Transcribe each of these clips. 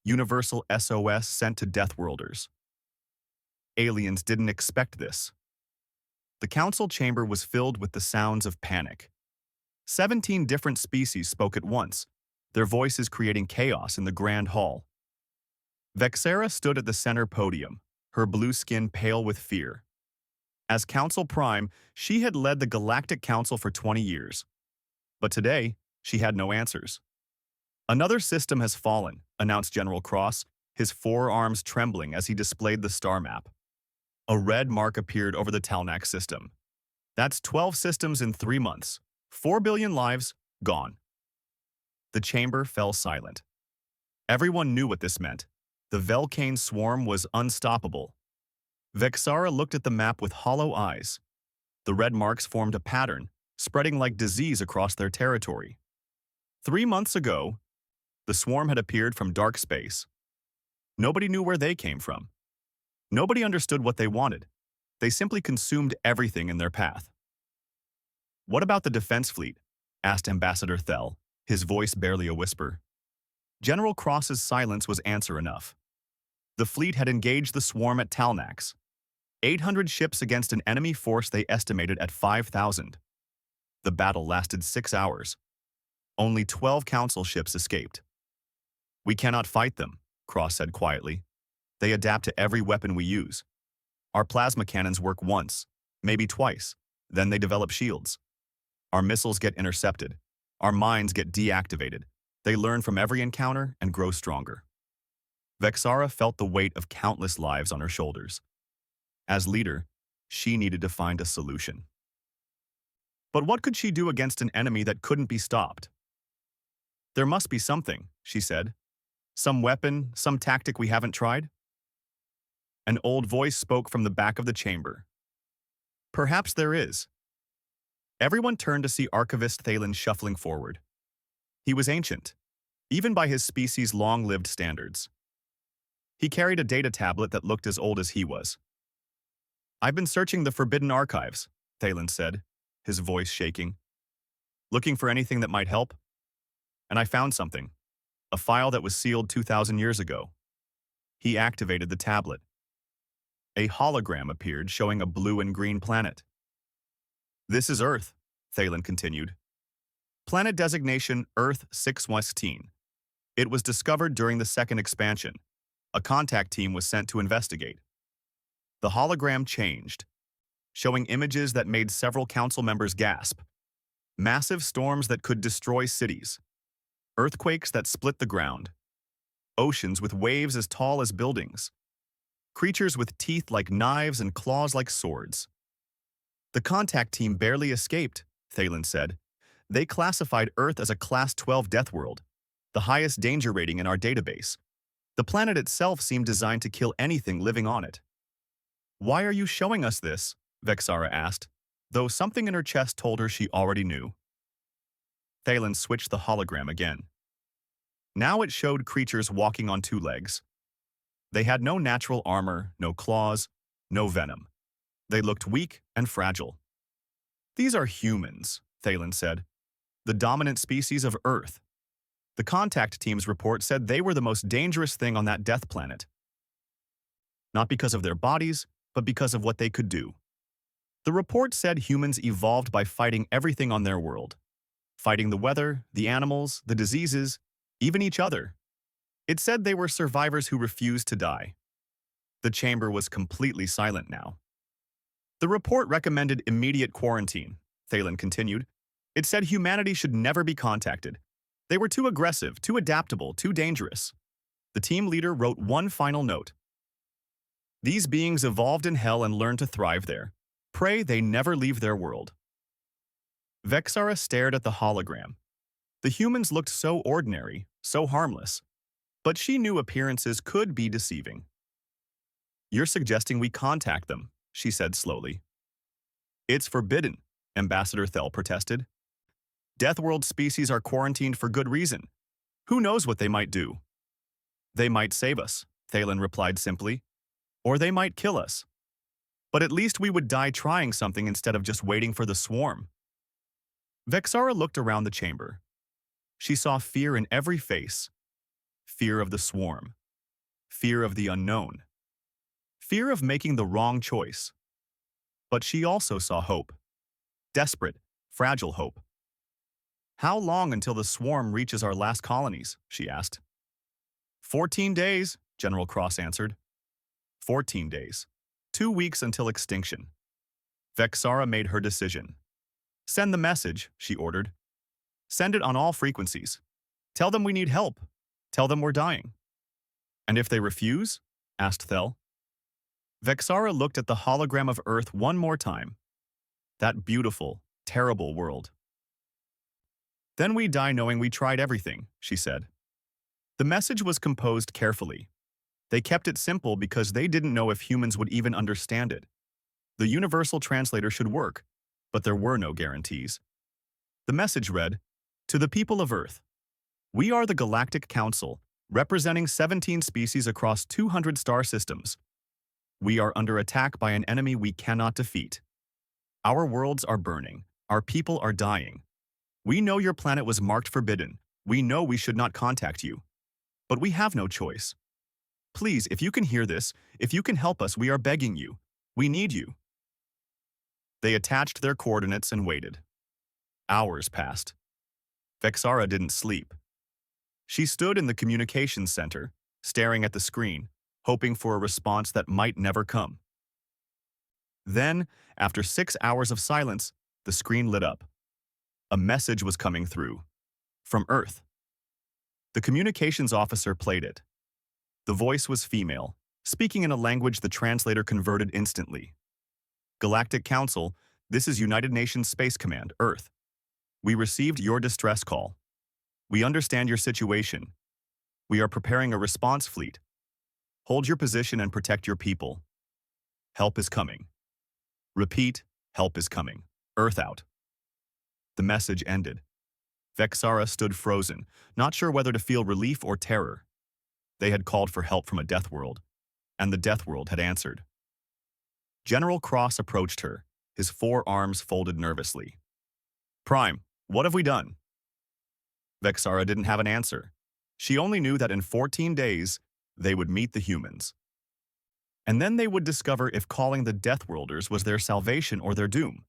Universal SOS sent to Deathworlders. Aliens didn't expect this. The council chamber was filled with the sounds of panic. 17 different species spoke at once, their voices creating chaos in the grand hall. Vexera stood at the center podium, her blue skin pale with fear. As Council Prime, she had led the Galactic Council for 20 years. But today, she had no answers. "Another system has fallen," announced General Cross, his forearms trembling as he displayed the star map. A red mark appeared over the Talnak system. "That's 12 systems in 3 months. 4 billion lives, gone." The chamber fell silent. Everyone knew what this meant. The Velcane swarm was unstoppable. Vexara looked at the map with hollow eyes. The red marks formed a pattern, spreading like disease across their territory. 3 months ago, the swarm had appeared from dark space. Nobody knew where they came from. Nobody understood what they wanted. They simply consumed everything in their path. "What about the defense fleet?" asked Ambassador Thel, his voice barely a whisper. General Cross's silence was answer enough. The fleet had engaged the swarm at Talnax. 800 ships against an enemy force they estimated at 5,000. The battle lasted 6 hours. Only 12 council ships escaped. "We cannot fight them," Cross said quietly. "They adapt to every weapon we use. Our plasma cannons work once, maybe twice, then they develop shields. Our missiles get intercepted. Our mines get deactivated. They learn from every encounter and grow stronger." Vexara felt the weight of countless lives on her shoulders. As leader, she needed to find a solution. But what could she do against an enemy that couldn't be stopped? "There must be something," she said. "Some weapon, some tactic we haven't tried?" An old voice spoke from the back of the chamber. "Perhaps there is." Everyone turned to see Archivist Thalen shuffling forward. He was ancient, even by his species' long-lived standards. He carried a data tablet that looked as old as he was. "I've been searching the Forbidden Archives," Thalen said, his voice shaking. "Looking for anything that might help. And I found something. A file that was sealed 2,000 years ago." He activated the tablet. A hologram appeared showing a blue and green planet. "This is Earth," Thalen continued. "Planet designation Earth 616. It was discovered during the second expansion. A contact team was sent to investigate." The hologram changed, showing images that made several council members gasp. Massive storms that could destroy cities. Earthquakes that split the ground. Oceans with waves as tall as buildings. Creatures with teeth like knives and claws like swords. "The contact team barely escaped," Thalen said. "They classified Earth as a Class 12 death world, the highest danger rating in our database. The planet itself seemed designed to kill anything living on it." "Why are you showing us this?" Vexara asked, though something in her chest told her she already knew. Thalen switched the hologram again. Now it showed creatures walking on 2 legs. They had no natural armor, no claws, no venom. They looked weak and fragile. "These are humans," Thalen said. "The dominant species of Earth. The contact team's report said they were the most dangerous thing on that death planet. Not because of their bodies, but because of what they could do. The report said humans evolved by fighting everything on their world. Fighting the weather, the animals, the diseases, even each other. It said they were survivors who refused to die." The chamber was completely silent now. "The report recommended immediate quarantine," Thalen continued. "It said humanity should never be contacted. They were too aggressive, too adaptable, too dangerous." The team leader wrote one final note. "These beings evolved in hell and learned to thrive there. Pray they never leave their world." Vexara stared at the hologram. The humans looked so ordinary, so harmless. But she knew appearances could be deceiving. "You're suggesting we contact them," she said slowly. "It's forbidden," Ambassador Thel protested. "Deathworld species are quarantined for good reason. Who knows what they might do?" "They might save us," Thalen replied simply. "Or they might kill us. But at least we would die trying something instead of just waiting for the swarm." Vexara looked around the chamber. She saw fear in every face. fear of the swarm, fear of the unknown, fear of making the wrong choice. But she also saw hope. Desperate, fragile hope. "How long until the swarm reaches our last colonies?" she asked. 14 days, General Cross answered. 14 days. 2 weeks until extinction. Vexara made her decision. "Send the message," she ordered. "Send it on all frequencies. Tell them we need help. Tell them we're dying." "And if they refuse?" asked Thel. Vexara looked at the hologram of Earth one more time. That beautiful, terrible world. "Then we die knowing we tried everything," she said. The message was composed carefully. They kept it simple because they didn't know if humans would even understand it. The universal translator should work, but there were no guarantees. The message read, "To the people of Earth, we are the Galactic Council, representing 17 species across 200 star systems. We are under attack by an enemy we cannot defeat. Our worlds are burning. Our people are dying. We know your planet was marked forbidden. We know we should not contact you. But we have no choice. Please, if you can hear this, if you can help us, we are begging you. We need you." They attached their coordinates and waited. Hours passed. Vexara didn't sleep. She stood in the communications center, staring at the screen, hoping for a response that might never come. Then, after 6 hours of silence, the screen lit up. A message was coming through. From Earth. The communications officer played it. The voice was female, speaking in a language the translator converted instantly. "Galactic Council, this is United Nations Space Command, Earth. We received your distress call. We understand your situation. We are preparing a response fleet. Hold your position and protect your people. Help is coming. Repeat, help is coming. Earth out." The message ended. Vexara stood frozen, not sure whether to feel relief or terror. They had called for help from a death world, and the death world had answered. General Cross approached her, his 4 arms folded nervously. "Prime, what have we done?" Vexara didn't have an answer. She only knew that in 14 days, they would meet the humans. And then they would discover if calling the Deathworlders was their salvation or their doom.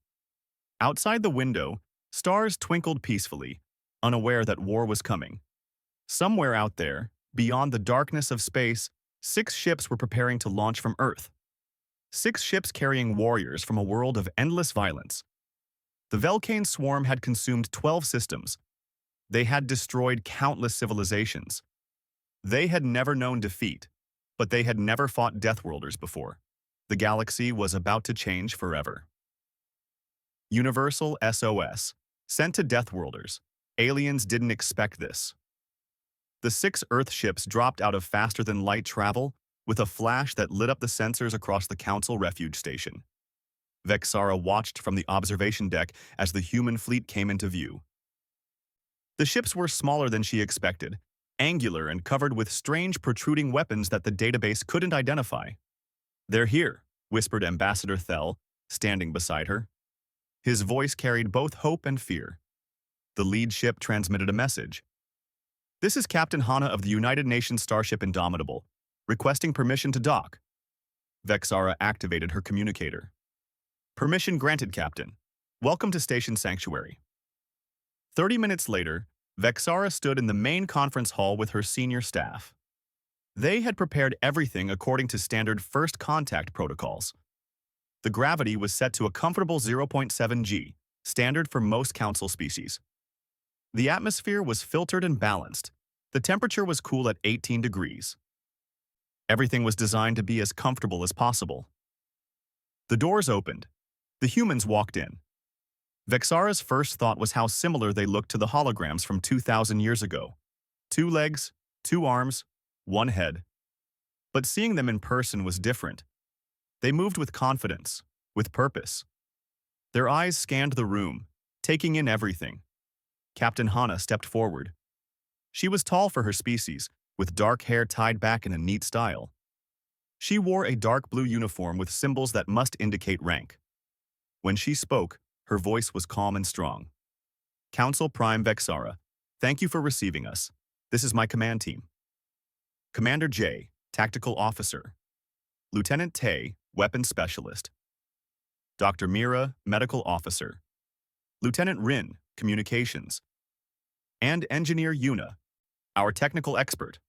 Outside the window, stars twinkled peacefully, unaware that war was coming. Somewhere out there, beyond the darkness of space, 6 ships were preparing to launch from Earth. 6 ships carrying warriors from a world of endless violence. The Velcane swarm had consumed 12 systems. They had destroyed countless civilizations. They had never known defeat, but they had never fought Deathworlders before. The galaxy was about to change forever. Universal SOS, sent to Deathworlders. Aliens didn't expect this. The 6 Earth ships dropped out of faster-than-light travel with a flash that lit up the sensors across the Council refuge station. Vexara watched from the observation deck as the human fleet came into view. The ships were smaller than she expected, angular and covered with strange protruding weapons that the database couldn't identify. "They're here," whispered Ambassador Thel, standing beside her. His voice carried both hope and fear. The lead ship transmitted a message. "This is Captain Hana of the United Nations Starship Indomitable, requesting permission to dock." Vexara activated her communicator. "Permission granted, Captain. Welcome to Station Sanctuary." 30 minutes later, Vexara stood in the main conference hall with her senior staff. They had prepared everything according to standard first contact protocols. The gravity was set to a comfortable 0.7 g, standard for most council species. The atmosphere was filtered and balanced. The temperature was cool at 18 degrees. Everything was designed to be as comfortable as possible. The doors opened. The humans walked in. Vexara's first thought was how similar they looked to the holograms from 2,000 years ago. 2 legs, 2 arms, 1 head. But seeing them in person was different. They moved with confidence, with purpose. Their eyes scanned the room, taking in everything. Captain Hana stepped forward. She was tall for her species, with dark hair tied back in a neat style. She wore a dark blue uniform with symbols that must indicate rank. When she spoke, her voice was calm and strong. "Council Prime Vexara, thank you for receiving us. This is my command team. Commander J, Tactical Officer. Lieutenant Tay, Weapons Specialist. Dr. Mira, Medical Officer. Lieutenant Rin, Communications. And Engineer Yuna, our technical expert.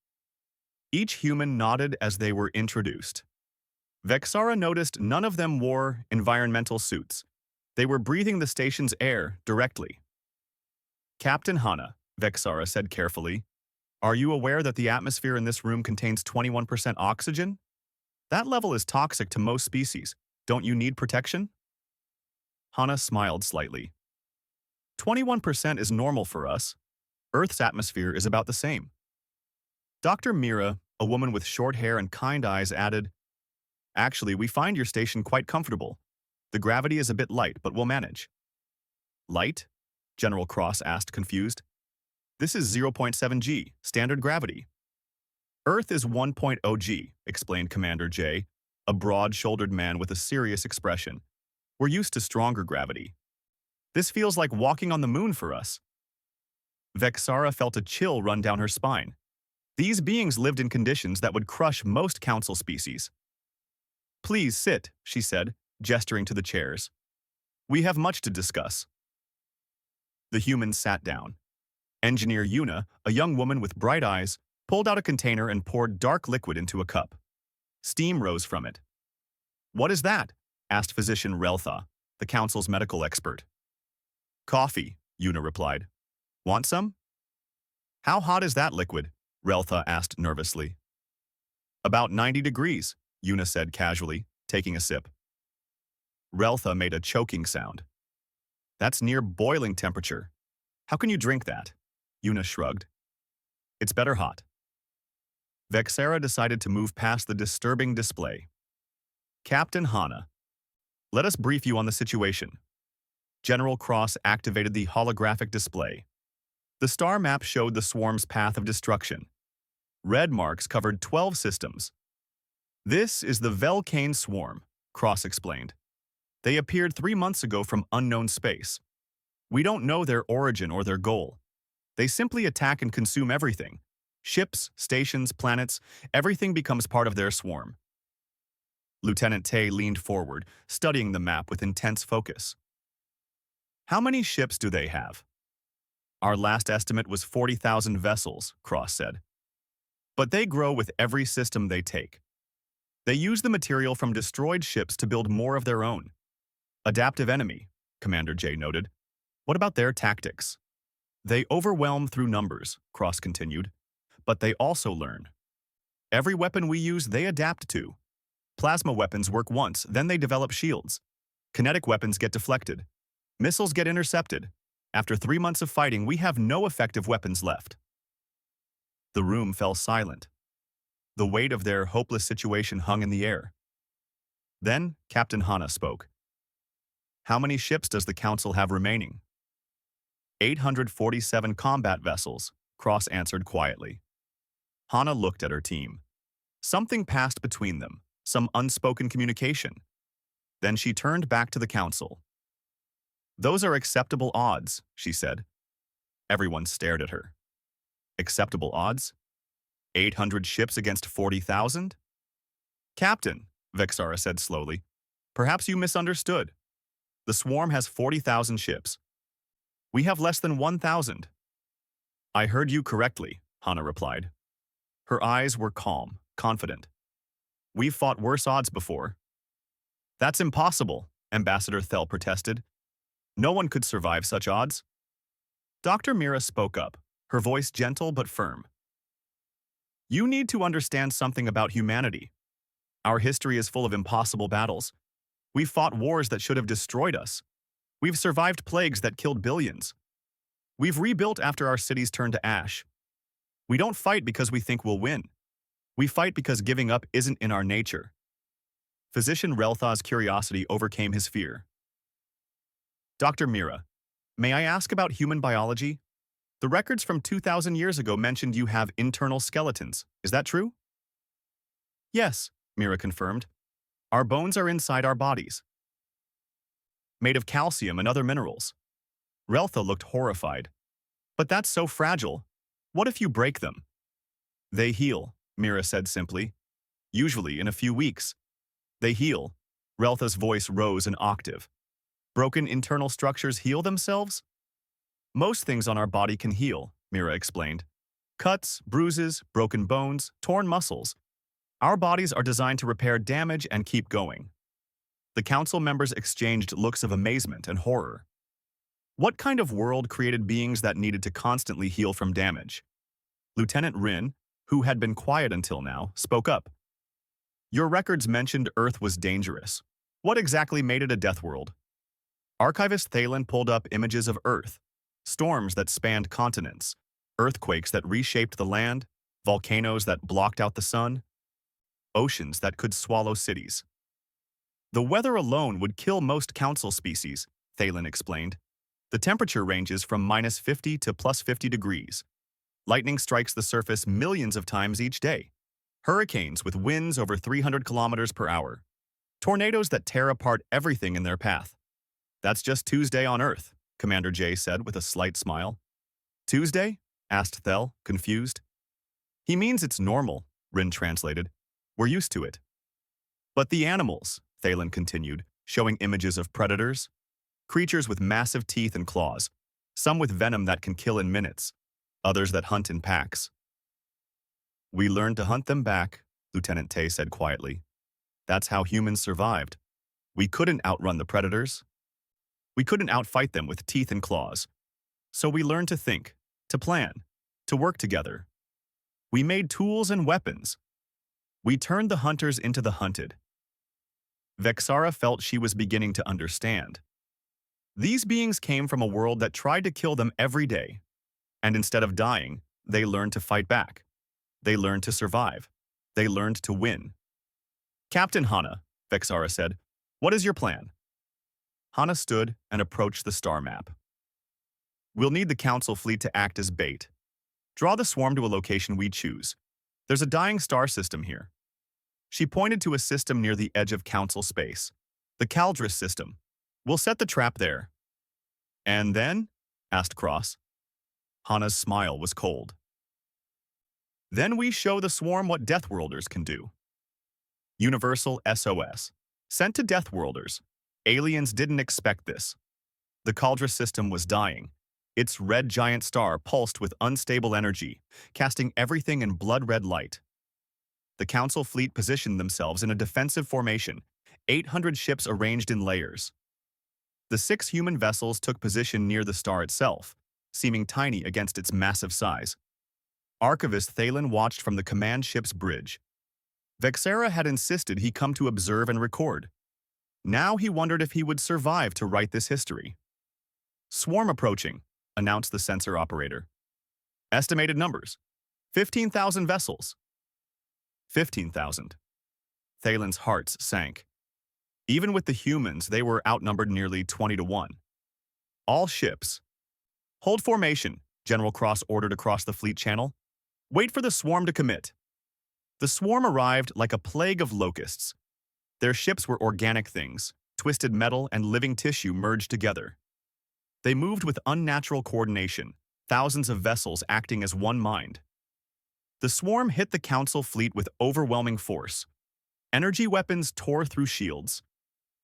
Each human nodded as they were introduced. Vexara noticed none of them wore environmental suits. They were breathing the station's air directly. Captain Hana, Vexara said carefully, are you aware that the atmosphere in this room contains 21% oxygen? That level is toxic to most species. Don't you need protection? Hana smiled slightly. 21% is normal for us. Earth's atmosphere is about the same. Dr. Mira, a woman with short hair and kind eyes, added, actually, we find your station quite comfortable. The gravity is a bit light, but we'll manage. Light? General Cross asked, confused. This is 0.7 G, standard gravity. Earth is 1.0 G, explained Commander J, a broad-shouldered man with a serious expression. We're used to stronger gravity. This feels like walking on the moon for us. Vexara felt a chill run down her spine. These beings lived in conditions that would crush most council species. Please sit, she said, gesturing to the chairs. We have much to discuss. The humans sat down. Engineer Yuna, a young woman with bright eyes, pulled out a container and poured dark liquid into a cup. Steam rose from it. What is that? Asked Physician Reltha, the council's medical expert. Coffee, Yuna replied. Want some? How hot is that liquid? Reltha asked nervously. About 90 degrees, Yuna said casually, taking a sip. Reltha made a choking sound. That's near boiling temperature. How can you drink that? Yuna shrugged. It's better hot. Vexara decided to move past the disturbing display. Captain Hana, let us brief you on the situation. General Cross activated the holographic display. The star map showed the swarm's path of destruction. Red marks covered 12 systems. This is the Velcane swarm, Cross explained. They appeared 3 months ago from unknown space. We don't know their origin or their goal. They simply attack and consume everything. Ships, stations, planets, everything becomes part of their swarm. Lieutenant Tay leaned forward, studying the map with intense focus. How many ships do they have? Our last estimate was 40,000 vessels, Cross said. But they grow with every system they take. They use the material from destroyed ships to build more of their own. Adaptive enemy, Commander J noted. What about their tactics? They overwhelm through numbers, Cross continued. But they also learn. Every weapon we use, they adapt to. Plasma weapons work once, then they develop shields. Kinetic weapons get deflected. Missiles get intercepted. After 3 months of fighting, we have no effective weapons left. The room fell silent. The weight of their hopeless situation hung in the air. Then, Captain Hana spoke. How many ships does the Council have remaining? 847 combat vessels, Cross answered quietly. Hana looked at her team. Something passed between them, some unspoken communication. Then she turned back to the Council. Those are acceptable odds, she said. Everyone stared at her. Acceptable odds? 800 ships against 40,000? Captain, Vexara said slowly, perhaps you misunderstood. The swarm has 40,000 ships. We have less than 1,000. I heard you correctly, Hana replied. Her eyes were calm, confident. We've fought worse odds before. That's impossible, Ambassador Thel protested. No one could survive such odds. Dr. Mira spoke up, her voice gentle but firm. You need to understand something about humanity. Our history is full of impossible battles. We've fought wars that should have destroyed us. We've survived plagues that killed billions. We've rebuilt after our cities turned to ash. We don't fight because we think we'll win. We fight because giving up isn't in our nature. Physician Reltha's curiosity overcame his fear. Dr. Mira, may I ask about human biology? The records from 2,000 years ago mentioned you have internal skeletons. Is that true? Yes, Mira confirmed. Our bones are inside our bodies, made of calcium and other minerals. Reltha looked horrified. But that's so fragile. What if you break them? They heal, Mira said simply. Usually in a few weeks. They heal. Reltha's voice rose an octave. Broken internal structures heal themselves? Most things on our body can heal, Mira explained. Cuts, bruises, broken bones, torn muscles. Our bodies are designed to repair damage and keep going. The council members exchanged looks of amazement and horror. What kind of world created beings that needed to constantly heal from damage? Lieutenant Rin, who had been quiet until now, spoke up. Your records mentioned Earth was dangerous. What exactly made it a death world? Archivist Thalen pulled up images of Earth, storms that spanned continents, earthquakes that reshaped the land, volcanoes that blocked out the sun, oceans that could swallow cities. The weather alone would kill most council species, Thalen explained. The temperature ranges from -50 to +50 degrees. Lightning strikes the surface millions of times each day. Hurricanes with winds over 300 kilometers per hour. Tornadoes that tear apart everything in their path. That's just Tuesday on Earth, Commander J said with a slight smile. Tuesday? Asked Thel, confused. He means it's normal, Rin translated. We're used to it. But the animals, Thalen continued, showing images of predators. Creatures with massive teeth and claws, some with venom that can kill in minutes, others that hunt in packs. We learned to hunt them back, Lieutenant Tay said quietly. That's how humans survived. We couldn't outrun the predators. We couldn't outfight them with teeth and claws. So we learned to think, to plan, to work together. We made tools and weapons. We turned the hunters into the hunted. Vexara felt she was beginning to understand. These beings came from a world that tried to kill them every day. And instead of dying, they learned to fight back. They learned to survive. They learned to win. Captain Hana, Vexara said, what is your plan? Hana stood and approached the star map. We'll need the council fleet to act as bait. Draw the swarm to a location we choose. There's a dying star system here. She pointed to a system near the edge of council space. The Caldris system. We'll set the trap there. And then? Asked Cross. Hana's smile was cold. Then we show the swarm what Deathworlders can do. Universal SOS. Sent to Deathworlders. Aliens didn't expect this. The Caldris system was dying. Its red giant star pulsed with unstable energy, casting everything in blood-red light. The council fleet positioned themselves in a defensive formation, 800 ships arranged in layers. The 6 human vessels took position near the star itself, seeming tiny against its massive size. Archivist Thalen watched from the command ship's bridge. Vexara had insisted he come to observe and record. Now he wondered if he would survive to write this history. Swarm approaching, announced the sensor operator. Estimated numbers. 15,000 vessels. 15,000. Thalen's heart sank. Even with the humans, they were outnumbered nearly 20 to 1. All ships. Hold formation, General Cross ordered across the fleet channel. Wait for the swarm to commit. The swarm arrived like a plague of locusts. Their ships were organic things, twisted metal and living tissue merged together. They moved with unnatural coordination, thousands of vessels acting as one mind. The swarm hit the council fleet with overwhelming force. Energy weapons tore through shields.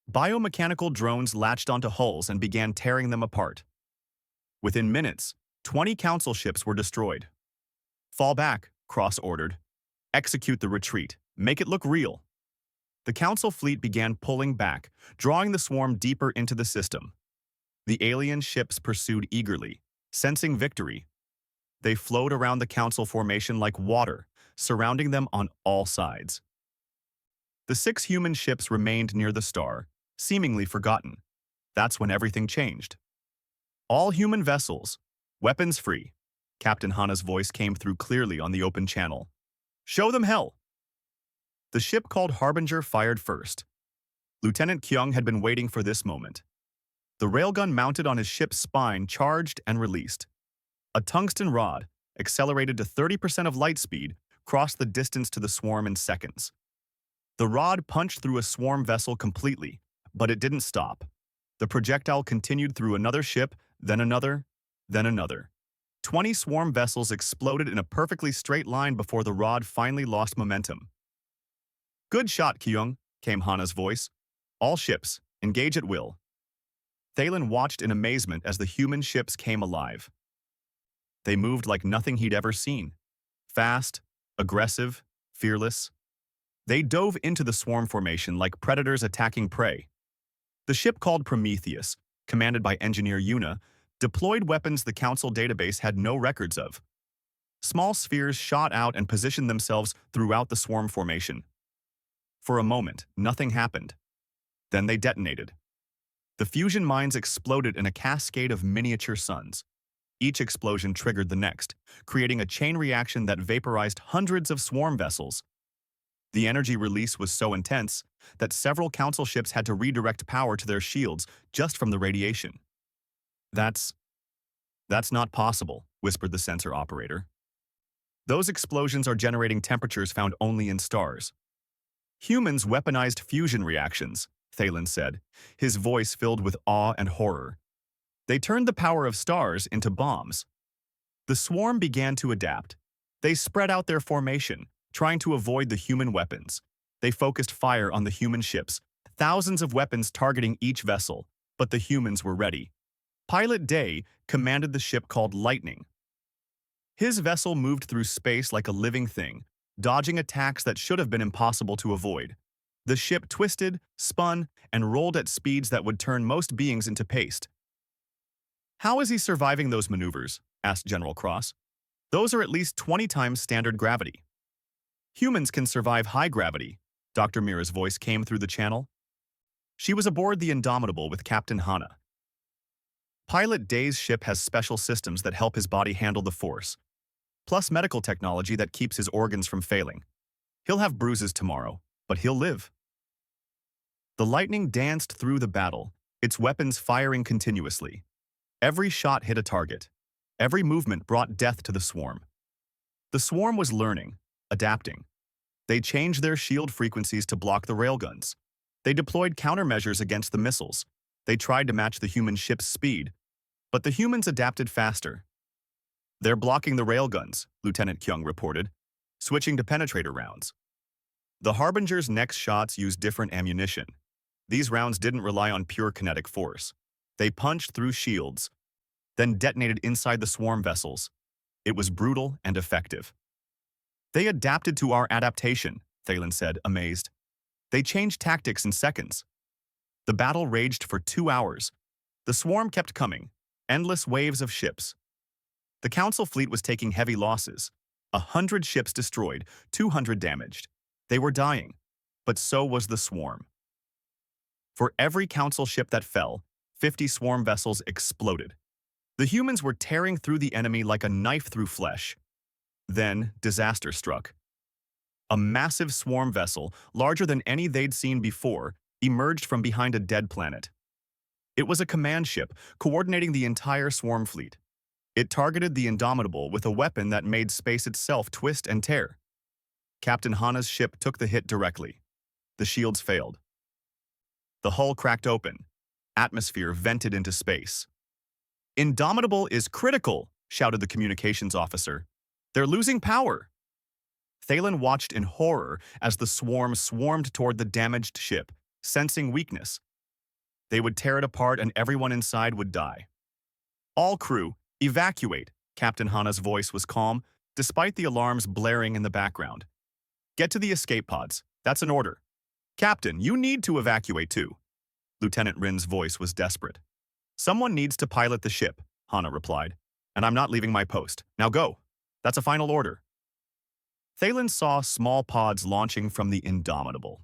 Biomechanical drones latched onto hulls and began tearing them apart. Within minutes, 20 council ships were destroyed. Fall back, Cross ordered. Execute the retreat. Make it look real. The council fleet began pulling back, drawing the swarm deeper into the system. The alien ships pursued eagerly, sensing victory. They flowed around the council formation like water, surrounding them on all sides. The 6 human ships remained near the star, seemingly forgotten. That's when everything changed. All human vessels, weapons free. Captain Hana's voice came through clearly on the open channel. Show them hell! The ship called Harbinger fired first. Lieutenant Kyung had been waiting for this moment. The railgun mounted on his ship's spine charged and released. A tungsten rod, accelerated to 30% of light speed, crossed the distance to the swarm in seconds. The rod punched through a swarm vessel completely, but it didn't stop. The projectile continued through another ship, then another, then another. 20 swarm vessels exploded in a perfectly straight line before the rod finally lost momentum. "Good shot, Kyung," came Hana's voice. "All ships, engage at will." Thalen watched in amazement as the human ships came alive. They moved like nothing he'd ever seen. Fast, aggressive, fearless. They dove into the swarm formation like predators attacking prey. The ship called Prometheus, commanded by Engineer Yuna, deployed weapons the Council database had no records of. Small spheres shot out and positioned themselves throughout the swarm formation. For a moment, nothing happened. Then they detonated. The fusion mines exploded in a cascade of miniature suns. Each explosion triggered the next, creating a chain reaction that vaporized hundreds of swarm vessels. The energy release was so intense that several Council ships had to redirect power to their shields just from the radiation. That's not possible," whispered the sensor operator. "Those explosions are generating temperatures found only in stars." "Humans weaponized fusion reactions," Thalen said, his voice filled with awe and horror. "They turned the power of stars into bombs." The swarm began to adapt. They spread out their formation, trying to avoid the human weapons. They focused fire on the human ships, thousands of weapons targeting each vessel, but the humans were ready. Pilot Day commanded the ship called Lightning. His vessel moved through space like a living thing, dodging attacks that should have been impossible to avoid. The ship twisted, spun, and rolled at speeds that would turn most beings into paste. "How is he surviving those maneuvers?" asked General Cross. "Those are at least 20 times standard gravity." "Humans can survive high gravity," Dr. Mira's voice came through the channel. She was aboard the Indomitable with Captain Hana. Pilot Day's ship has special systems that help his body handle the force, plus medical technology that keeps his organs from failing. He'll have bruises tomorrow, but he'll live. The Lightning danced through the battle, its weapons firing continuously. Every shot hit a target. Every movement brought death to the swarm. The swarm was learning, adapting. They changed their shield frequencies to block the railguns. They deployed countermeasures against the missiles. They tried to match the human ship's speed, but the humans adapted faster. "They're blocking the railguns," Lieutenant Kyung reported, switching to penetrator rounds. The Harbinger's next shots used different ammunition. These rounds didn't rely on pure kinetic force. They punched through shields, then detonated inside the swarm vessels. It was brutal and effective. "They adapted to our adaptation," Thalen said, amazed. "They changed tactics in seconds." The battle raged for 2 hours. The swarm kept coming, endless waves of ships. The Council fleet was taking heavy losses. 100 ships destroyed, 200 damaged. They were dying, but so was the swarm. For every Council ship that fell, 50 swarm vessels exploded. The humans were tearing through the enemy like a knife through flesh. Then, disaster struck. A massive swarm vessel, larger than any they'd seen before, emerged from behind a dead planet. It was a command ship, coordinating the entire swarm fleet. It targeted the Indomitable with a weapon that made space itself twist and tear. Captain Hana's ship took the hit directly. The shields failed. The hull cracked open. Atmosphere vented into space. "Indomitable is critical," shouted the communications officer. "They're losing power." Thalen watched in horror as the swarm swarmed toward the damaged ship, sensing weakness. They would tear it apart and everyone inside would die. "All crew, evacuate," Captain Hana's voice was calm, despite the alarms blaring in the background. "Get to the escape pods. That's an order." "Captain, you need to evacuate too." Lieutenant Rin's voice was desperate. "Someone needs to pilot the ship," Hana replied, "and I'm not leaving my post. Now go. That's a final order." Thalen saw small pods launching from the Indomitable.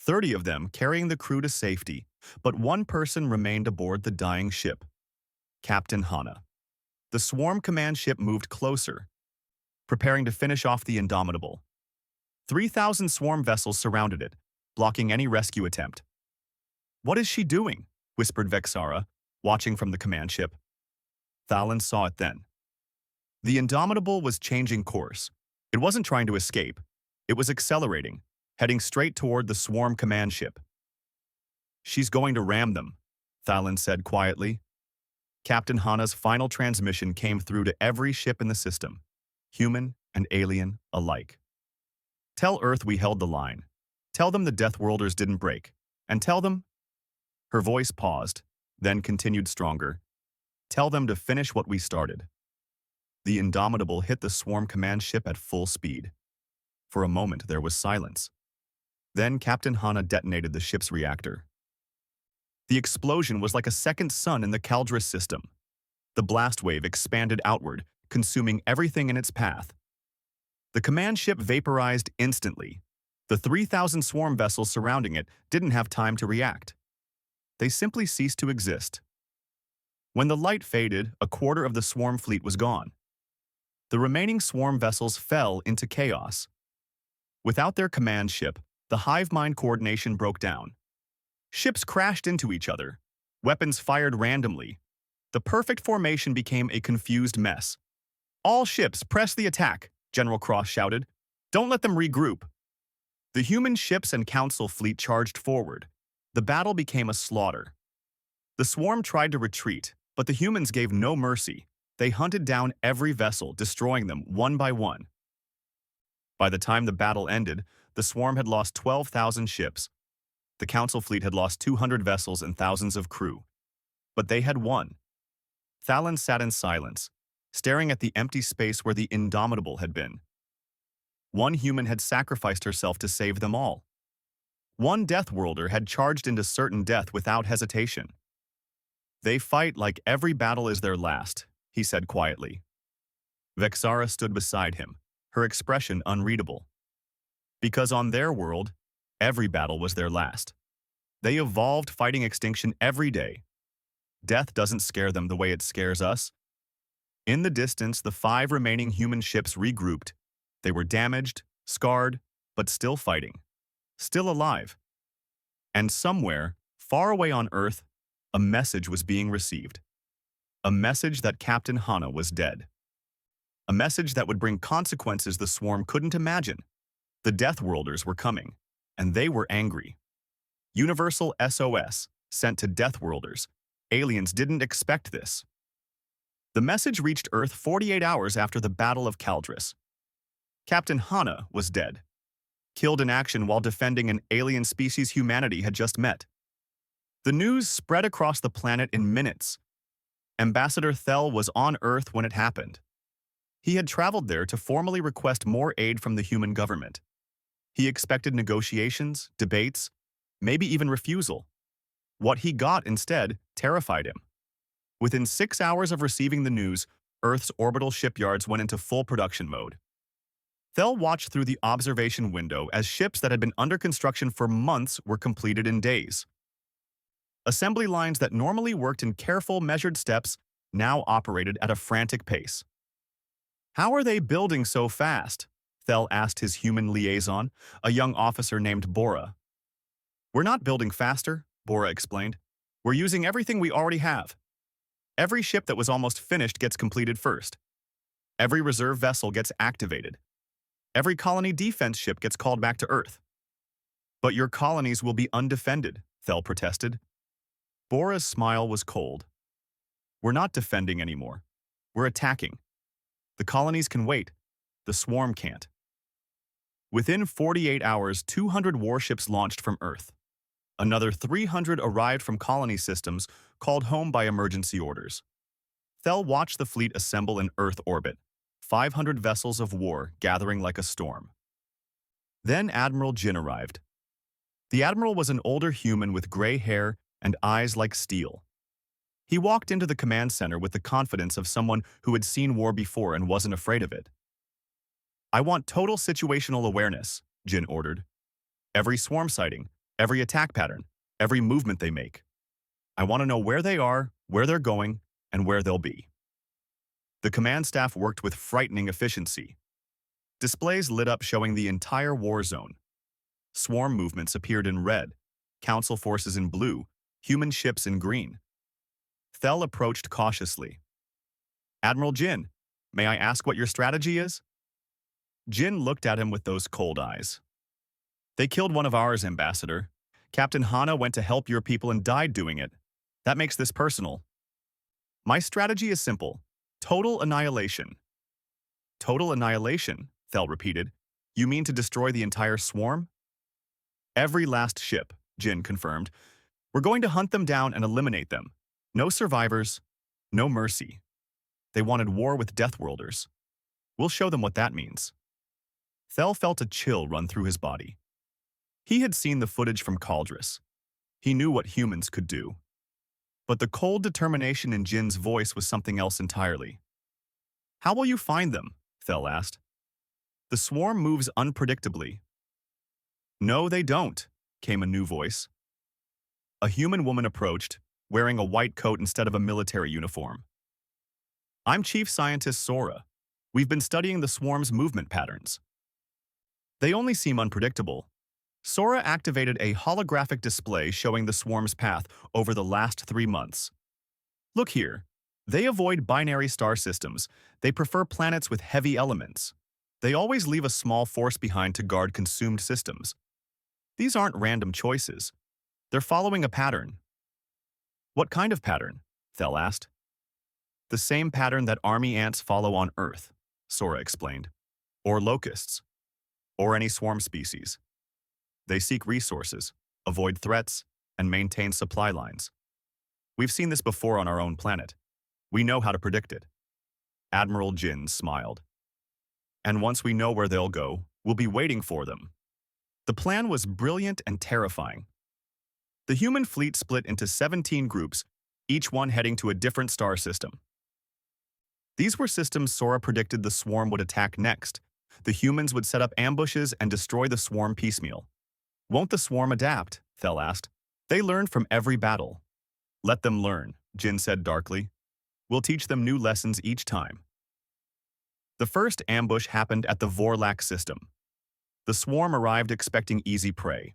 30 of them carrying the crew to safety, but one person remained aboard the dying ship. Captain Hana. The swarm command ship moved closer, preparing to finish off the Indomitable. 3,000 swarm vessels surrounded it, blocking any rescue attempt. "What is she doing?" whispered Vexara, watching from the command ship. Thalen saw it then. The Indomitable was changing course. It wasn't trying to escape. It was accelerating, heading straight toward the swarm command ship. "She's going to ram them," Thalen said quietly. Captain Hana's final transmission came through to every ship in the system, human and alien alike. Tell Earth we held the line. Tell them the Deathworlders didn't break. And tell them... Her voice paused, then continued stronger. Tell them to finish what we started. The Indomitable hit the swarm command ship at full speed. For a moment, there was silence. Then Captain Hana detonated the ship's reactor. The explosion was like a second sun in the Caldris system. The blast wave expanded outward, consuming everything in its path. The command ship vaporized instantly. The 3,000 swarm vessels surrounding it didn't have time to react. They simply ceased to exist. When the light faded, a quarter of the swarm fleet was gone. The remaining swarm vessels fell into chaos. Without their command ship, the hive mind coordination broke down. Ships crashed into each other. Weapons fired randomly. The perfect formation became a confused mess. "All ships, press the attack," General Cross shouted. "Don't let them regroup." The human ships and council fleet charged forward. The battle became a slaughter. The swarm tried to retreat, but the humans gave no mercy. They hunted down every vessel, destroying them one by one. By the time the battle ended, the swarm had lost 12,000 ships. The council fleet had lost 200 vessels and thousands of crew. But they had won. Thalon sat in silence, staring at the empty space where the Indomitable had been. One human had sacrificed herself to save them all. One Deathworlder had charged into certain death without hesitation. "They fight like every battle is their last," he said quietly. Vexara stood beside him, her expression unreadable. Because on their world, every battle was their last. They evolved fighting extinction every day. Death doesn't scare them the way it scares us. In the distance, the 5 remaining human ships regrouped. They were damaged, scarred, but still fighting. Still alive. And somewhere, far away on Earth, a message was being received. A message that Captain Hana was dead. A message that would bring consequences the swarm couldn't imagine. The Deathworlders were coming, and they were angry. Universal SOS, sent to Deathworlders. Aliens didn't expect this. The message reached Earth 48 hours after the Battle of Caldris. Captain Hana was dead. Killed in action while defending an alien species humanity had just met. The news spread across the planet in minutes. Ambassador Thel was on Earth when it happened. He had traveled there to formally request more aid from the human government. He expected negotiations, debates, maybe even refusal. What he got instead terrified him. Within 6 hours of receiving the news, Earth's orbital shipyards went into full production mode. Thel watched through the observation window as ships that had been under construction for months were completed in days. Assembly lines that normally worked in careful, measured steps now operated at a frantic pace. "How are they building so fast?" Thel asked his human liaison, a young officer named Bora. "We're not building faster," Bora explained. "We're using everything we already have. Every ship that was almost finished gets completed first. Every reserve vessel gets activated. Every colony defense ship gets called back to Earth." "But your colonies will be undefended," Thel protested. Bora's smile was cold. "We're not defending anymore. We're attacking. The colonies can wait. The swarm can't." Within 48 hours, 200 warships launched from Earth. Another 300 arrived from colony systems called home by emergency orders. Thel watched the fleet assemble in Earth orbit, 500 vessels of war gathering like a storm. Then Admiral Jin arrived. The Admiral was an older human with gray hair and eyes like steel. He walked into the command center with the confidence of someone who had seen war before and wasn't afraid of it. "I want total situational awareness," Jin ordered. "Every swarm sighting, every attack pattern, every movement they make. I want to know where they are, where they're going, and where they'll be." The command staff worked with frightening efficiency. Displays lit up showing the entire war zone. Swarm movements appeared in red, council forces in blue, human ships in green. Thel approached cautiously. "Admiral Jin, may I ask what your strategy is?" Jin looked at him with those cold eyes. "They killed one of ours, Ambassador. Captain Hana went to help your people and died doing it. That makes this personal." My strategy is simple. Total annihilation. Total annihilation, Thel repeated. You mean to destroy the entire swarm? Every last ship, Jin confirmed. We're going to hunt them down and eliminate them. No survivors, no mercy. They wanted war with Deathworlders. We'll show them what that means. Thel felt a chill run through his body. He had seen the footage from Caldrus. He knew what humans could do. But the cold determination in Jin's voice was something else entirely. How will you find them? Thel asked. The swarm moves unpredictably. No, they don't, came a new voice. A human woman approached, wearing a white coat instead of a military uniform. I'm Chief Scientist Sora. We've been studying the swarm's movement patterns. They only seem unpredictable. Sora activated a holographic display showing the swarm's path over the last 3 months. Look here. They avoid binary star systems. They prefer planets with heavy elements. They always leave a small force behind to guard consumed systems. These aren't random choices. They're following a pattern. What kind of pattern? Thel asked. The same pattern that army ants follow on Earth, Sora explained. Or locusts. Or any swarm species. They seek resources, avoid threats, and maintain supply lines. We've seen this before on our own planet. We know how to predict it. Admiral Jin smiled. And once we know where they'll go, we'll be waiting for them. The plan was brilliant and terrifying. The human fleet split into 17 groups, each one heading to a different star system. These were systems Sora predicted the swarm would attack next. The humans would set up ambushes and destroy the swarm piecemeal. Won't the swarm adapt? Thel asked. They learned from every battle. Let them learn, Jin said darkly. We'll teach them new lessons each time. The first ambush happened at the Vorlak system. The swarm arrived expecting easy prey.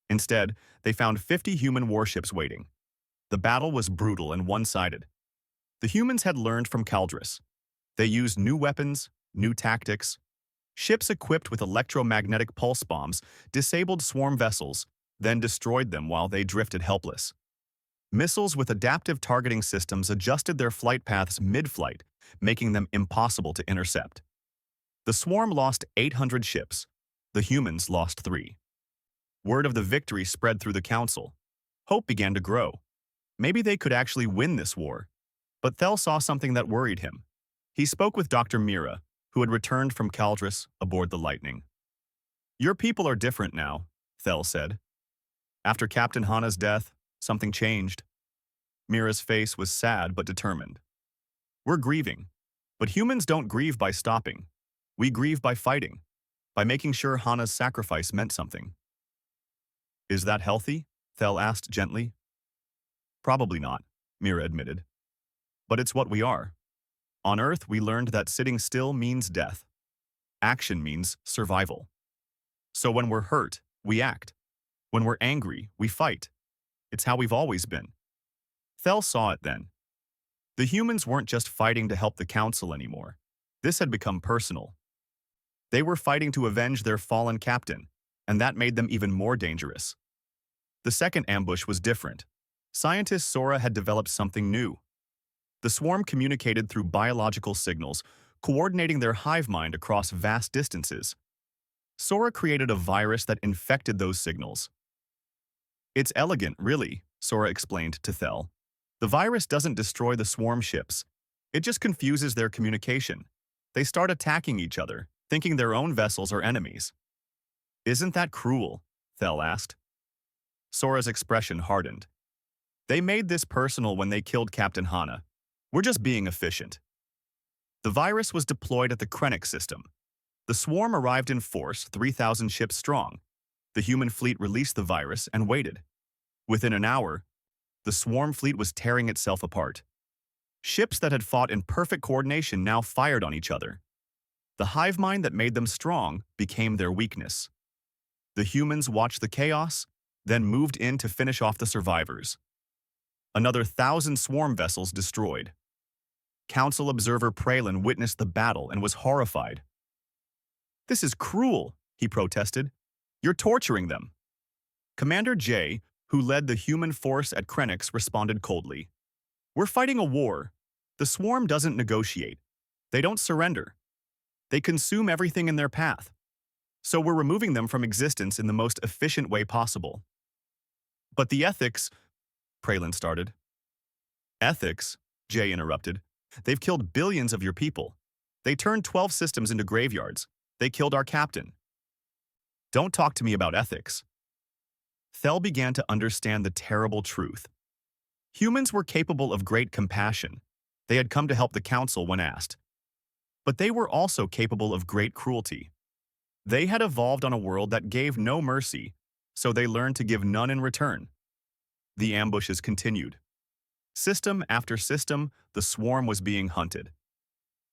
Instead, they found 50 human warships waiting. The battle was brutal and one-sided. The humans had learned from Caldrus. They used new weapons, new tactics. Ships equipped with electromagnetic pulse bombs disabled swarm vessels, then destroyed them while they drifted helpless. Missiles with adaptive targeting systems adjusted their flight paths mid-flight, making them impossible to intercept. The swarm lost 800 ships. The humans lost 3. Word of the victory spread through the council. Hope began to grow. Maybe they could actually win this war. But Thel saw something that worried him. He spoke with Dr. Mira, who had returned from Caldrus aboard the Lightning. Your people are different now, Thel said. After Captain Hana's death, something changed. Mira's face was sad but determined. We're grieving, but humans don't grieve by stopping. We grieve by fighting, by making sure Hana's sacrifice meant something. Is that healthy? Thel asked gently. Probably not, Mira admitted. But it's what we are. On Earth, we learned that sitting still means death. Action means survival. So when we're hurt, we act. When we're angry, we fight. It's how we've always been. Thel saw it then. The humans weren't just fighting to help the Council anymore. This had become personal. They were fighting to avenge their fallen captain, and that made them even more dangerous. The second ambush was different. Scientist Sora had developed something new. The swarm communicated through biological signals, coordinating their hive mind across vast distances. Sora created a virus that infected those signals. It's elegant, really, Sora explained to Thel. The virus doesn't destroy the swarm ships. It just confuses their communication. They start attacking each other, thinking their own vessels are enemies. Isn't that cruel? Thel asked. Sora's expression hardened. They made this personal when they killed Captain Hana. We're just being efficient. The virus was deployed at the Krennic system. The swarm arrived in force, 3,000 ships strong. The human fleet released the virus and waited. Within an hour, the swarm fleet was tearing itself apart. Ships that had fought in perfect coordination now fired on each other. The hive mind that made them strong became their weakness. The humans watched the chaos, then moved in to finish off the survivors. Another 1,000 swarm vessels destroyed. Council observer Praelin witnessed the battle and was horrified. This is cruel, he protested. You're torturing them. Commander J, who led the human force at Krennic, responded coldly. We're fighting a war. The swarm doesn't negotiate. They don't surrender. They consume everything in their path. So we're removing them from existence in the most efficient way possible. But the ethics, Pralin started. Ethics, Jay interrupted. They've killed billions of your people. They turned 12 systems into graveyards. They killed our captain. Don't talk to me about ethics. Thel began to understand the terrible truth. Humans were capable of great compassion. They had come to help the council when asked. But they were also capable of great cruelty. They had evolved on a world that gave no mercy, so they learned to give none in return. The ambushes continued. System after system, the swarm was being hunted.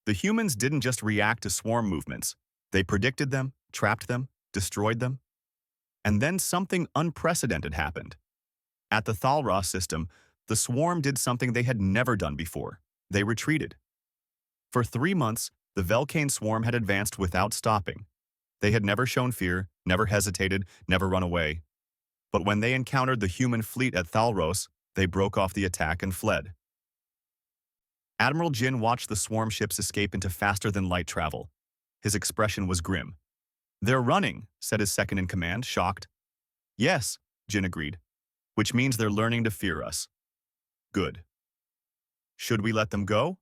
The humans didn't just react to swarm movements. They predicted them, trapped them, destroyed them. And then something unprecedented happened. At the Thalros system, the swarm did something they had never done before. They retreated. For 3 months, the Velcane swarm had advanced without stopping. They had never shown fear, never hesitated, never run away. But when they encountered the human fleet at Thalros, they broke off the attack and fled. Admiral Jin watched the swarm ships escape into faster-than-light travel. His expression was grim. "They're running," said his second-in-command, shocked. "Yes," Jin agreed, "which means they're learning to fear us." "Good." "Should we let them go?"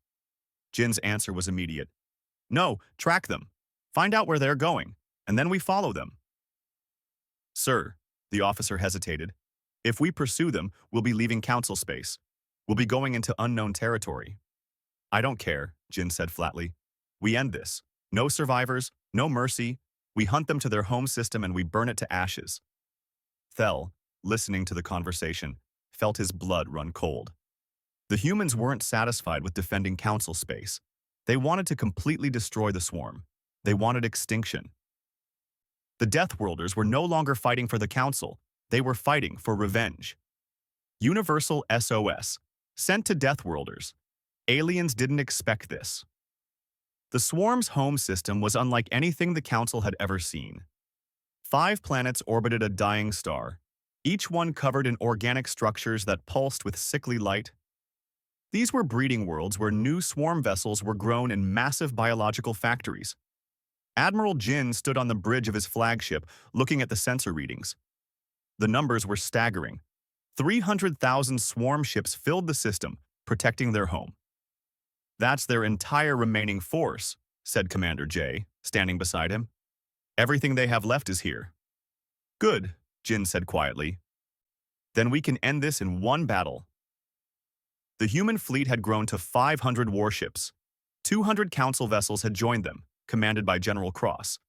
Jin's answer was immediate. "No, track them. Find out where they're going, and then we follow them." "Sir," the officer hesitated, "if we pursue them, we'll be leaving council space. We'll be going into unknown territory." "I don't care," Jin said flatly. "We end this. No survivors, no mercy. We hunt them to their home system and we burn it to ashes." Thel, listening to the conversation, felt his blood run cold. The humans weren't satisfied with defending council space. They wanted to completely destroy the swarm. They wanted extinction. The Deathworlders were no longer fighting for the council. They were fighting for revenge. Universal SOS, sent to Deathworlders. Aliens didn't expect this. The swarm's home system was unlike anything the council had ever seen. 5 planets orbited a dying star, each one covered in organic structures that pulsed with sickly light. These were breeding worlds where new swarm vessels were grown in massive biological factories. Admiral Jin stood on the bridge of his flagship, looking at the sensor readings. The numbers were staggering. 300,000 swarm ships filled the system, protecting their home. "That's their entire remaining force," said Commander J, standing beside him. "Everything they have left is here." "Good," Jin said quietly. "Then we can end this in one battle." The human fleet had grown to 500 warships. 200 council vessels had joined them, commanded by General Cross.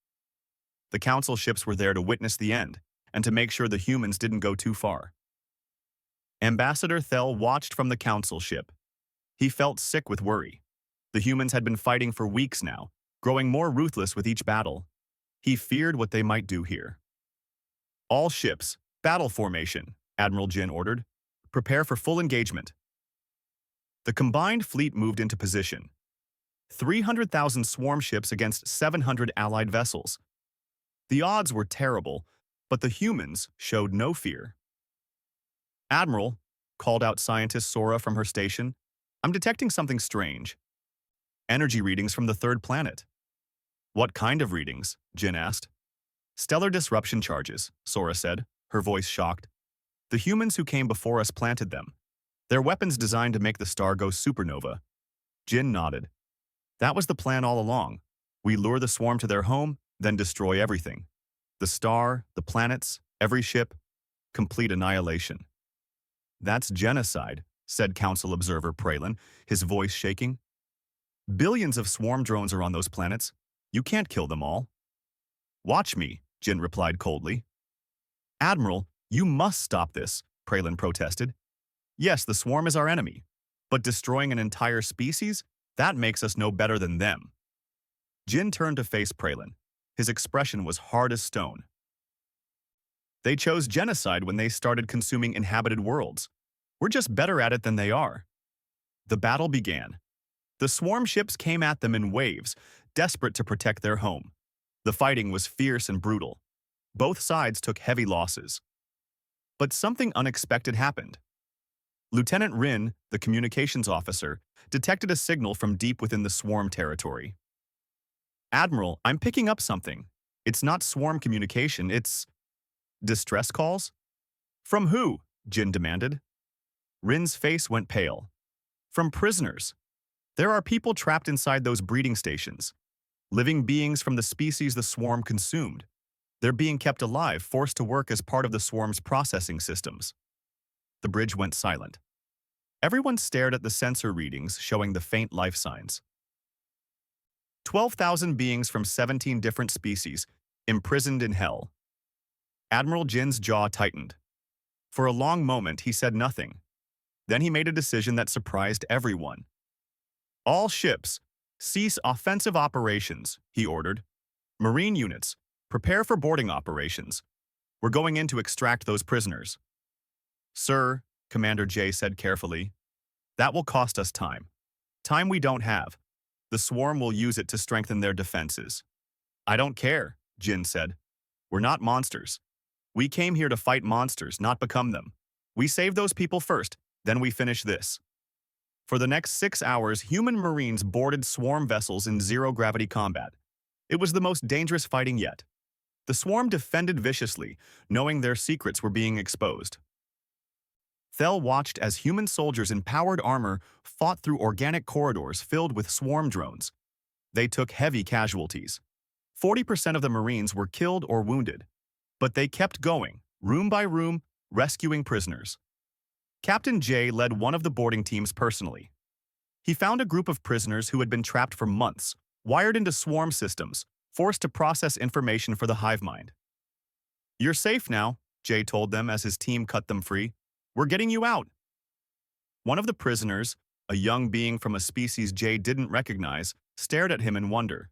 The council ships were there to witness the end, and to make sure the humans didn't go too far. Ambassador Thel watched from the council ship. He felt sick with worry. The humans had been fighting for weeks now, growing more ruthless with each battle. He feared what they might do here. "All ships, battle formation," Admiral Jin ordered. "Prepare for full engagement." The combined fleet moved into position. 300,000 swarm ships against 700 allied vessels. The odds were terrible, but the humans showed no fear. "Admiral," called out scientist Sora from her station, "I'm detecting something strange. Energy readings from the 3rd planet." "What kind of readings?" Jin asked. "Stellar disruption charges," Sora said, her voice shocked. "The humans who came before us planted them. They're weapons designed to make the star go supernova." Jin nodded. "That was the plan all along. We lure the swarm to their home, then destroy everything. The star, the planets, every ship, complete annihilation." "That's genocide," said Council Observer Pralin, his voice shaking. "Billions of swarm drones are on those planets. You can't kill them all." "Watch me," Jin replied coldly. "Admiral, you must stop this," Pralin protested. "Yes, the swarm is our enemy, but destroying an entire species, that makes us no better than them." Jin turned to face Pralin. His expression was hard as stone. "They chose genocide when they started consuming inhabited worlds. We're just better at it than they are." The battle began. The swarm ships came at them in waves, desperate to protect their home. The fighting was fierce and brutal. Both sides took heavy losses. But something unexpected happened. Lieutenant Rin, the communications officer, detected a signal from deep within the swarm territory. Admiral, I'm picking up something. It's not swarm communication, it's distress calls? From who? Jin demanded. Rin's face went pale. From prisoners. There are people trapped inside those breeding stations. Living beings from the species the swarm consumed. They're being kept alive, forced to work as part of the swarm's processing systems. The bridge went silent. Everyone stared at the sensor readings showing the faint life signs. 12,000 beings from 17 different species, imprisoned in hell. Admiral Jin's jaw tightened. For a long moment, he said nothing. Then he made a decision that surprised everyone. All ships, cease offensive operations, he ordered. Marine units, prepare for boarding operations. We're going in to extract those prisoners. Sir, Commander Jay said carefully, that will cost us time. Time we don't have. The swarm will use it to strengthen their defenses. I don't care, Jin said. We're not monsters. We came here to fight monsters, not become them. We save those people first, then we finish this. For the next 6 hours, human Marines boarded swarm vessels in zero-gravity combat. It was the most dangerous fighting yet. The swarm defended viciously, knowing their secrets were being exposed. Thel watched as human soldiers in powered armor fought through organic corridors filled with swarm drones. They took heavy casualties. 40% of the Marines were killed or wounded. But they kept going, room by room, rescuing prisoners. Captain Jay led one of the boarding teams personally. He found a group of prisoners who had been trapped for months, wired into swarm systems, forced to process information for the hive mind. You're safe now, Jay told them as his team cut them free. We're getting you out. One of the prisoners, a young being from a species Jay didn't recognize, stared at him in wonder.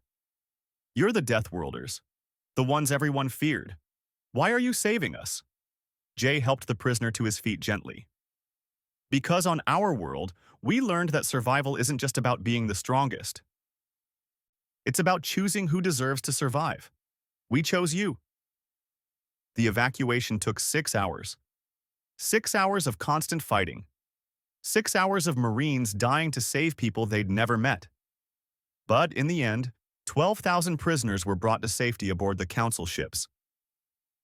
You're the Deathworlders, the ones everyone feared. Why are you saving us? Jay helped the prisoner to his feet gently. Because on our world, we learned that survival isn't just about being the strongest. It's about choosing who deserves to survive. We chose you. The evacuation took 6 hours. 6 hours of constant fighting. 6 hours of Marines dying to save people they'd never met. But in the end, 12,000 prisoners were brought to safety aboard the Council ships.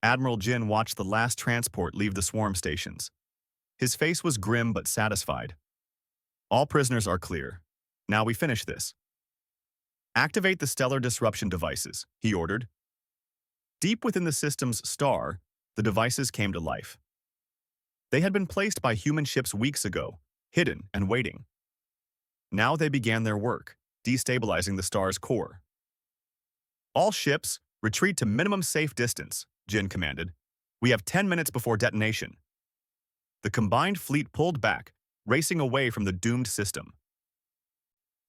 Admiral Jin watched the last transport leave the swarm stations. His face was grim but satisfied. All prisoners are clear. Now we finish this. Activate the stellar disruption devices, he ordered. Deep within the system's star, the devices came to life. They had been placed by human ships weeks ago, hidden and waiting. Now they began their work, destabilizing the star's core. All ships, retreat to minimum safe distance, Jin commanded. We have 10 minutes before detonation. The combined fleet pulled back, racing away from the doomed system.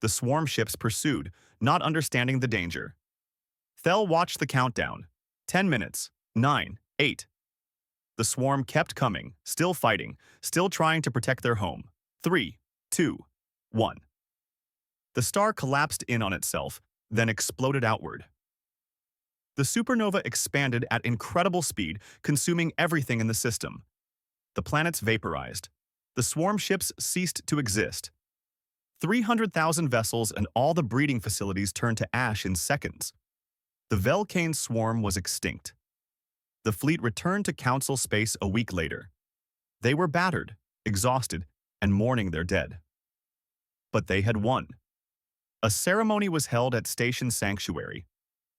The swarm ships pursued, not understanding the danger. Thel watched the countdown. 10 minutes. 9, 8. The swarm kept coming, still fighting, still trying to protect their home. 3, 2, 1. The star collapsed in on itself, then exploded outward. The supernova expanded at incredible speed, consuming everything in the system. The planets vaporized. The swarm ships ceased to exist. 300,000 vessels and all the breeding facilities turned to ash in seconds. The Velcane swarm was extinct. The fleet returned to Council space a week later. They were battered, exhausted, and mourning their dead. But they had won. A ceremony was held at Station Sanctuary.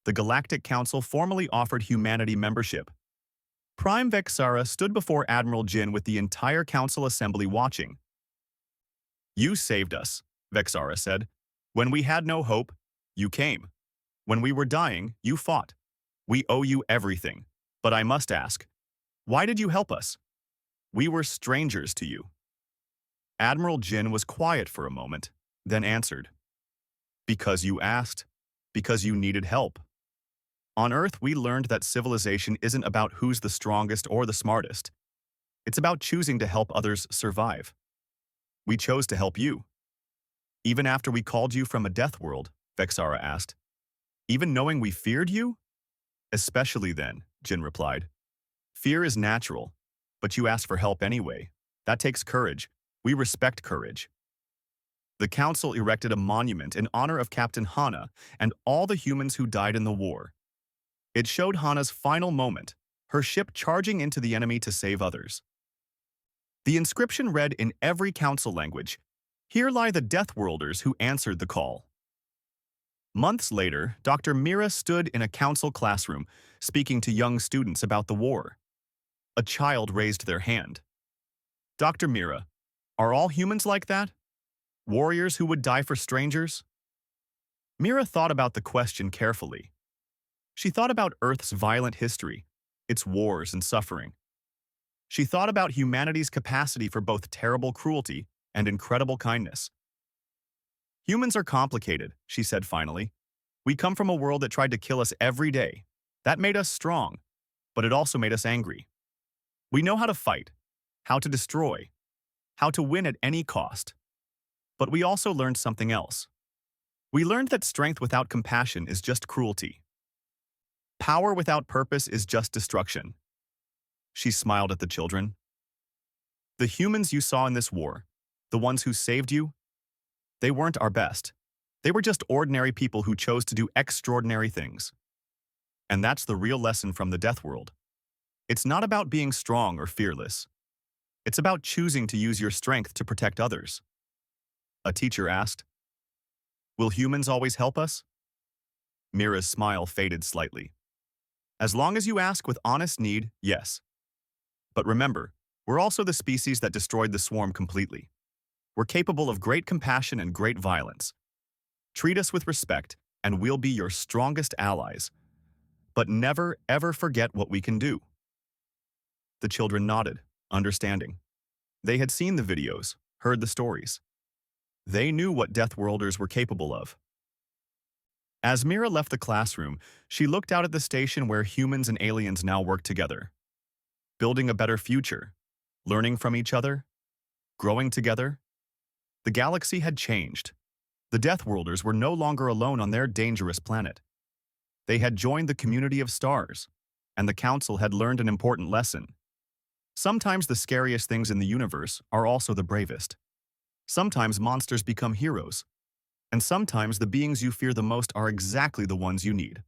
The Galactic Council formally offered humanity membership. Prime Vexara stood before Admiral Jin with the entire Council Assembly watching. You saved us, Vexara said. When we had no hope, you came. When we were dying, you fought. We owe you everything. But I must ask, why did you help us? We were strangers to you. Admiral Jin was quiet for a moment, then answered. Because you asked. Because you needed help. On Earth, we learned that civilization isn't about who's the strongest or the smartest. It's about choosing to help others survive. We chose to help you. Even after we called you from a death world, Vexara asked. Even knowing we feared you? Especially then, Jin replied. Fear is natural, but you asked for help anyway. That takes courage. We respect courage. The council erected a monument in honor of Captain Hana and all the humans who died in the war. It showed Hana's final moment, her ship charging into the enemy to save others. The inscription read in every council language, "Here lie the Deathworlders who answered the call." Months later, Dr. Mira stood in a council classroom, speaking to young students about the war. A child raised their hand. "Dr. Mira, are all humans like that? Warriors who would die for strangers?" Mira thought about the question carefully. She thought about Earth's violent history, its wars and suffering. She thought about humanity's capacity for both terrible cruelty and incredible kindness. "Humans are complicated," she said finally. "We come from a world that tried to kill us every day. That made us strong, but it also made us angry. We know how to fight, how to destroy, how to win at any cost. But we also learned something else. We learned that strength without compassion is just cruelty. Power without purpose is just destruction." She smiled at the children. "The humans you saw in this war, the ones who saved you, they weren't our best. They were just ordinary people who chose to do extraordinary things. And that's the real lesson from the Death World. It's not about being strong or fearless. It's about choosing to use your strength to protect others." A teacher asked, "Will humans always help us?" Mira's smile faded slightly. "As long as you ask with honest need, yes. But remember, we're also the species that destroyed the swarm completely. We're capable of great compassion and great violence. Treat us with respect, and we'll be your strongest allies. But never, ever forget what we can do." The children nodded, understanding. They had seen the videos, heard the stories. They knew what Deathworlders were capable of. As Mira left the classroom, she looked out at the station where humans and aliens now work together. Building a better future, learning from each other, growing together. The galaxy had changed. The Deathworlders were no longer alone on their dangerous planet. They had joined the community of stars, and the Council had learned an important lesson. Sometimes the scariest things in the universe are also the bravest. Sometimes monsters become heroes, and sometimes the beings you fear the most are exactly the ones you need.